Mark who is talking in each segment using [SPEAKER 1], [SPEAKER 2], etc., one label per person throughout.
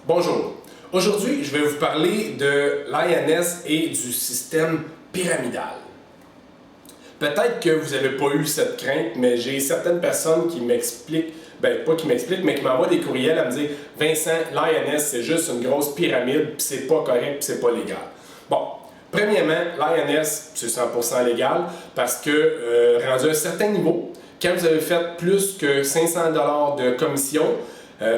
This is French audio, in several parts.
[SPEAKER 1] Bonjour. Aujourd'hui, je vais vous parler de l'INS et du système pyramidal. Peut-être que vous n'avez pas eu cette crainte, mais j'ai certaines personnes qui m'expliquent, pas qui m'expliquent, mais qui m'envoient des courriels à me dire « Vincent, l'INS, c'est juste une grosse pyramide, puis c'est pas correct, puis c'est pas légal. » Bon, premièrement, l'INS, c'est 100% légal parce que, rendu à un certain niveau, quand vous avez fait plus que 500 $ de commission,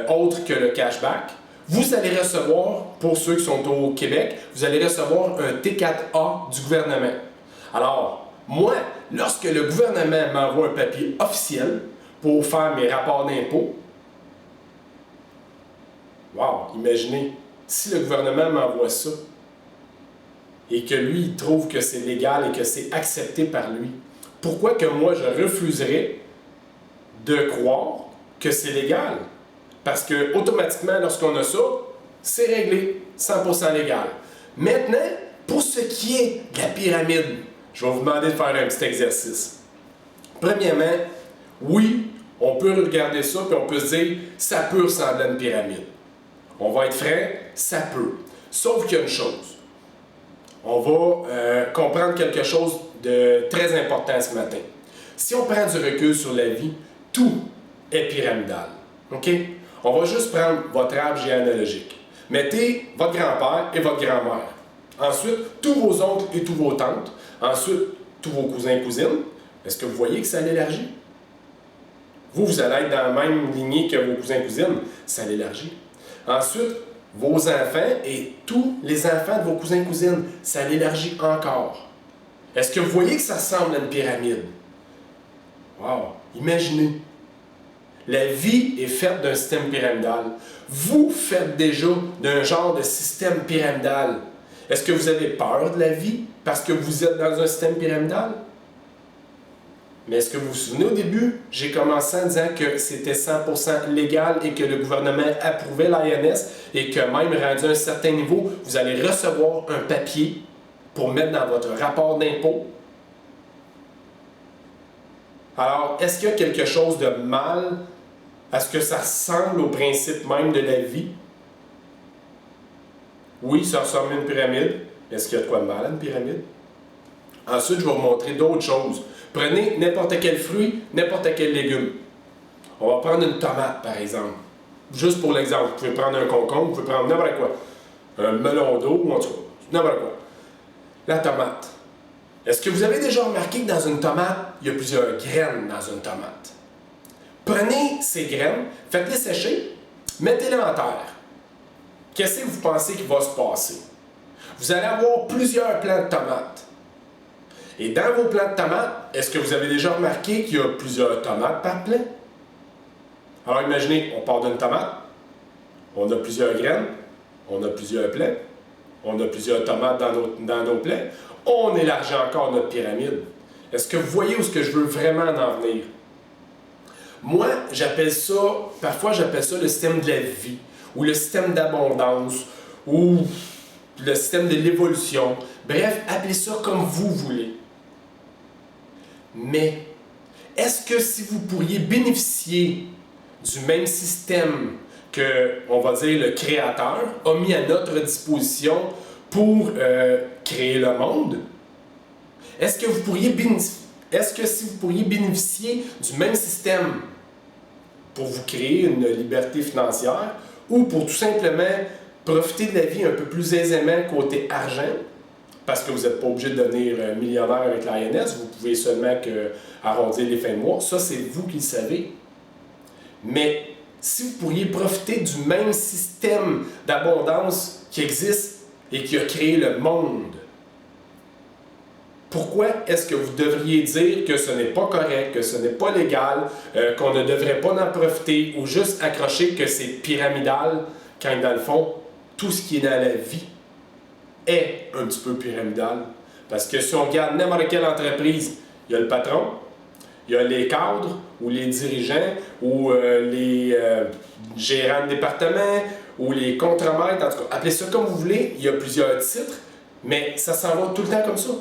[SPEAKER 1] autre que le cashback, vous allez recevoir, pour ceux qui sont au Québec, vous allez recevoir un T4A du gouvernement. Alors, moi, lorsque le gouvernement m'envoie un papier officiel pour faire mes rapports d'impôts, wow, imaginez, si le gouvernement m'envoie ça et que lui, il trouve que c'est légal et que c'est accepté par lui, pourquoi que moi, je refuserais de croire que c'est légal? Parce que automatiquement, lorsqu'on a ça, c'est réglé, 100% légal. Maintenant, pour ce qui est de la pyramide, je vais vous demander de faire un petit exercice. Premièrement, oui, on peut regarder ça et on peut se dire, ça peut ressembler à une pyramide. On va être franc, ça peut. Sauf qu'il y a une chose. On va comprendre quelque chose de très important ce matin. Si on prend du recul sur la vie, tout est pyramidal. OK? On va juste prendre votre arbre généalogique. Mettez votre grand-père et votre grand-mère. Ensuite, tous vos oncles et tous vos tantes. Ensuite, tous vos cousins et cousines. Est-ce que vous voyez que ça l'élargit? Vous allez être dans la même lignée que vos cousins et cousines. Ça l'élargit. Ensuite, vos enfants et tous les enfants de vos cousins et cousines. Ça l'élargit encore. Est-ce que vous voyez que ça ressemble à une pyramide? Wow! Imaginez. La vie est faite d'un système pyramidal. Vous faites déjà d'un genre de système pyramidal. Est-ce que vous avez peur de la vie parce que vous êtes dans un système pyramidal? Mais est-ce que vous vous souvenez au début, j'ai commencé en disant que c'était 100% légal et que le gouvernement approuvait l'INS et que même rendu à un certain niveau, vous allez recevoir un papier pour mettre dans votre rapport d'impôt. Alors, est-ce qu'il y a quelque chose de mal à ce que ça ressemble au principe même de la vie? Oui, ça ressemble à une pyramide. Est-ce qu'il y a de quoi de mal à une pyramide? Ensuite, je vais vous montrer d'autres choses. Prenez n'importe quel fruit, n'importe quel légume. On va prendre une tomate, par exemple. Juste pour l'exemple, vous pouvez prendre un concombre, vous pouvez prendre n'importe quoi. Un melon d'eau, ou en tout cas, n'importe quoi. La tomate. Est-ce que vous avez déjà remarqué que dans une tomate, il y a plusieurs graines dans une tomate? Prenez ces graines, faites-les sécher, mettez-les en terre. Qu'est-ce que vous pensez qu'il va se passer? Vous allez avoir plusieurs plants de tomates. Et dans vos plants de tomates, est-ce que vous avez déjà remarqué qu'il y a plusieurs tomates par plant? Alors imaginez, on part d'une tomate, on a plusieurs graines, on a plusieurs plants, on a plusieurs tomates dans nos plants, on élargit encore notre pyramide. Est-ce que vous voyez où est-ce que je veux vraiment en venir? Moi, parfois j'appelle ça le système de la vie, ou le système d'abondance, ou le système de l'évolution. Bref, appelez ça comme vous voulez. Mais, est-ce que si vous pourriez bénéficier du même système que, on va dire, le Créateur a mis à notre disposition pour créer le monde, est-ce que si vous pourriez bénéficier du même système pour vous créer une liberté financière ou pour tout simplement profiter de la vie un peu plus aisément côté argent, parce que vous n'êtes pas obligé de devenir millionnaire avec l'INS, vous pouvez seulement arrondir les fins de mois, ça c'est vous qui le savez. Mais si vous pourriez profiter du même système d'abondance qui existe et qui a créé le monde, pourquoi est-ce que vous devriez dire que ce n'est pas correct, que ce n'est pas légal, qu'on ne devrait pas en profiter ou juste accrocher que c'est pyramidal quand dans le fond, tout ce qui est dans la vie est un petit peu pyramidal? Parce que si on regarde n'importe quelle entreprise, il y a le patron, il y a les cadres ou les dirigeants ou les gérants de département ou les contremaîtres, en tout cas, appelez ça comme vous voulez, il y a plusieurs titres, mais ça s'en va tout le temps comme ça.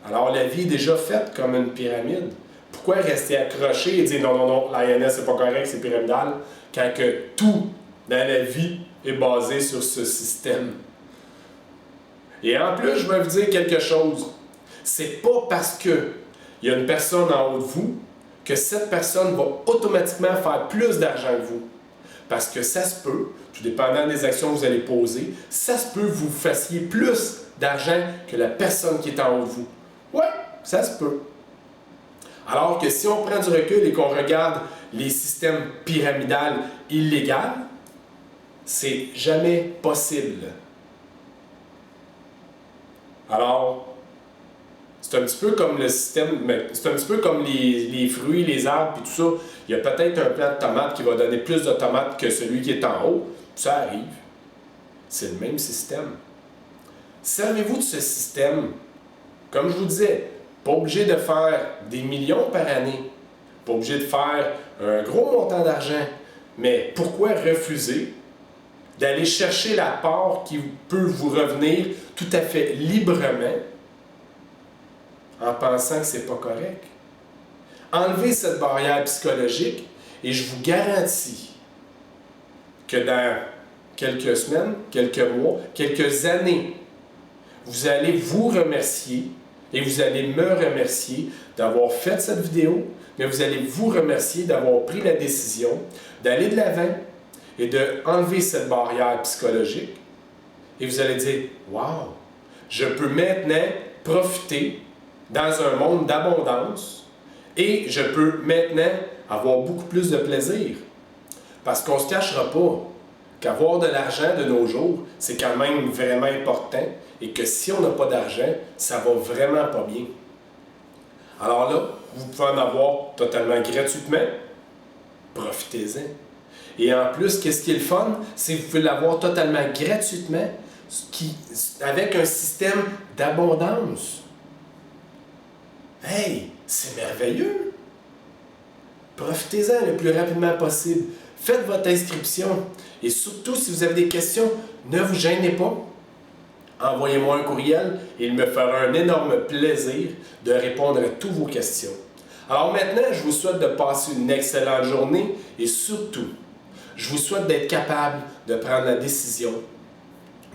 [SPEAKER 1] Alors la vie est déjà faite comme une pyramide. Pourquoi rester accroché et dire non, non, non, l'INS c'est pas correct, c'est pyramidal, quand que tout dans la vie est basé sur ce système? Et en plus, je vais vous dire quelque chose. C'est pas parce qu'il y a une personne en haut de vous que cette personne va automatiquement faire plus d'argent que vous. Parce que ça se peut, tout dépendant des actions que vous allez poser, ça se peut que vous fassiez plus d'argent que la personne qui est en haut de vous. Ouais, ça se peut. Alors que si on prend du recul et qu'on regarde les systèmes pyramidales illégaux, c'est jamais possible. Alors, c'est un petit peu comme le système, mais c'est un petit peu comme les fruits, les arbres et tout ça. Il y a peut-être un plant de tomates qui va donner plus de tomates que celui qui est en haut. Ça arrive. C'est le même système. Servez-vous de ce système. Comme je vous disais, pas obligé de faire des millions par année. Pas obligé de faire un gros montant d'argent. Mais pourquoi refuser d'aller chercher la part qui peut vous revenir tout à fait librement en pensant que c'est pas correct? Enlevez cette barrière psychologique et je vous garantis que dans quelques semaines, quelques mois, quelques années, vous allez vous remercier et vous allez me remercier d'avoir fait cette vidéo, mais vous allez vous remercier d'avoir pris la décision d'aller de l'avant et d'enlever cette barrière psychologique. Et vous allez dire, wow, je peux maintenant profiter dans un monde d'abondance et je peux maintenant avoir beaucoup plus de plaisir. Parce qu'on ne se cachera pas qu'avoir de l'argent de nos jours, c'est quand même vraiment important et que si on n'a pas d'argent, ça va vraiment pas bien. Alors là, vous pouvez en avoir totalement gratuitement. Profitez-en. Et en plus, qu'est-ce qui est le fun? C'est que vous pouvez l'avoir totalement gratuitement avec un système d'abondance. Hey, c'est merveilleux! Profitez-en le plus rapidement possible. Faites votre inscription. Et surtout, si vous avez des questions, ne vous gênez pas. Envoyez-moi un courriel et il me fera un énorme plaisir de répondre à toutes vos questions. Alors maintenant, je vous souhaite de passer une excellente journée et surtout, je vous souhaite d'être capable de prendre la décision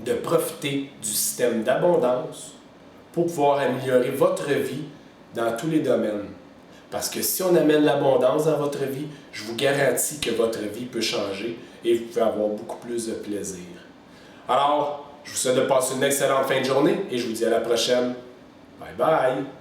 [SPEAKER 1] de profiter du système d'abondance pour pouvoir améliorer votre vie dans tous les domaines. Parce que si on amène l'abondance dans votre vie, je vous garantis que votre vie peut changer et vous pouvez avoir beaucoup plus de plaisir. Alors, je vous souhaite de passer une excellente fin de journée et je vous dis à la prochaine. Bye bye!